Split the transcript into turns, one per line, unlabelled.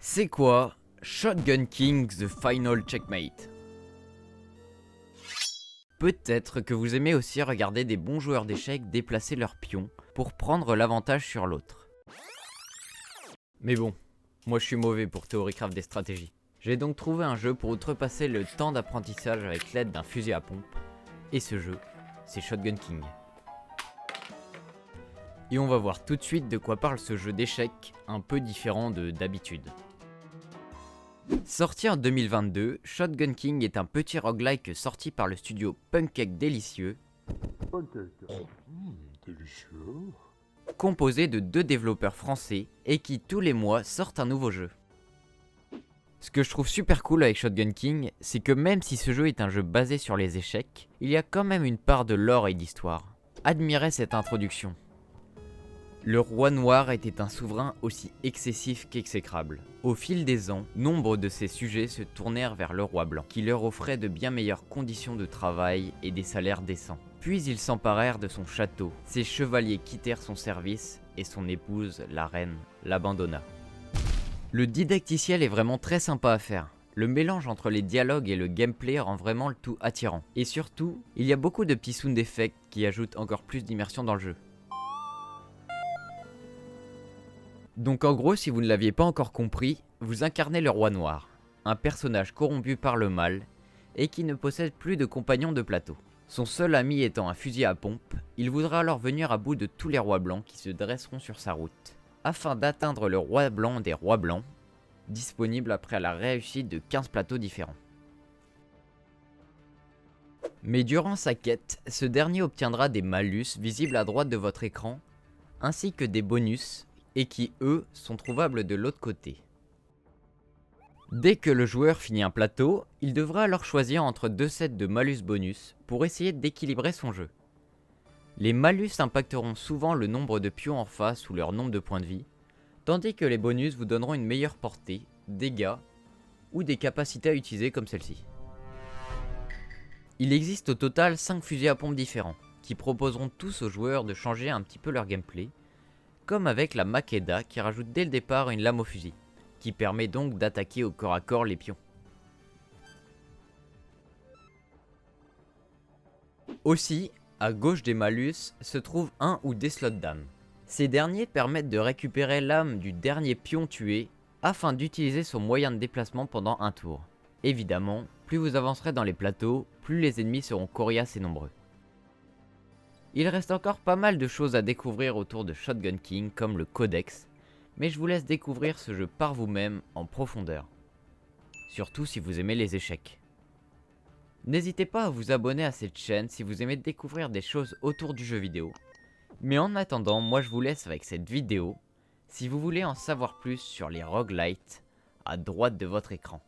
C'est quoi Shotgun King The Final Checkmate? Peut-être que vous aimez aussi regarder des bons joueurs d'échecs déplacer leurs pions pour prendre l'avantage sur l'autre. Mais bon, moi je suis mauvais pour Theorycraft des stratégies. J'ai donc trouvé un jeu pour outrepasser le temps d'apprentissage avec l'aide d'un fusil à pompe. Et ce jeu, c'est Shotgun King. Et on va voir tout de suite de quoi parle ce jeu d'échecs un peu différent de d'habitude. Sorti en 2022, Shotgun King est un petit roguelike sorti par le studio Pancake Délicieux,
Délicieux.
composé de 2 développeurs français et qui tous les mois sortent un nouveau jeu. Ce que je trouve super cool avec Shotgun King, c'est que même si ce jeu est un jeu basé sur les échecs, il y a quand même une part de lore et d'histoire. Admirez cette introduction. Le roi noir était un souverain aussi excessif qu'exécrable. Au fil des ans, nombre de ses sujets se tournèrent vers le roi blanc, qui leur offrait de bien meilleures conditions de travail et des salaires décents. Puis ils s'emparèrent de son château, ses chevaliers quittèrent son service et son épouse, la reine, l'abandonna. Le didacticiel est vraiment très sympa à faire. Le mélange entre les dialogues et le gameplay rend vraiment le tout attirant. Et surtout, il y a beaucoup de petits sound effects qui ajoutent encore plus d'immersion dans le jeu. Donc en gros, si vous ne l'aviez pas encore compris, vous incarnez le roi noir, un personnage corrompu par le mal et qui ne possède plus de compagnons de plateau. Son seul ami étant un fusil à pompe, il voudra alors venir à bout de tous les rois blancs qui se dresseront sur sa route, afin d'atteindre le roi blanc des rois blancs, disponible après la réussite de 15 plateaux différents. Mais durant sa quête, ce dernier obtiendra des malus visibles à droite de votre écran, ainsi que des bonus, et qui eux sont trouvables de l'autre côté. Dès que le joueur finit un plateau, il devra alors choisir entre 2 sets de malus bonus pour essayer d'équilibrer son jeu. Les malus impacteront souvent le nombre de pions en face ou leur nombre de points de vie, tandis que les bonus vous donneront une meilleure portée, dégâts ou des capacités à utiliser comme celle-ci. Il existe au total 5 fusils à pompe différents, qui proposeront tous aux joueurs de changer un petit peu leur gameplay, comme avec la Makeda qui rajoute dès le départ une lame au fusil, qui permet donc d'attaquer au corps à corps les pions. Aussi, à gauche des malus se trouvent un ou des slots d'âme. Ces derniers permettent de récupérer l'âme du dernier pion tué afin d'utiliser son moyen de déplacement pendant un tour. Évidemment, plus vous avancerez dans les plateaux, plus les ennemis seront coriaces et nombreux. Il reste encore pas mal de choses à découvrir autour de Shotgun King comme le codex, mais je vous laisse découvrir ce jeu par vous-même en profondeur. Surtout si vous aimez les échecs. N'hésitez pas à vous abonner à cette chaîne si vous aimez découvrir des choses autour du jeu vidéo. Mais en attendant, moi je vous laisse avec cette vidéo, si vous voulez en savoir plus sur les roguelites, à droite de votre écran.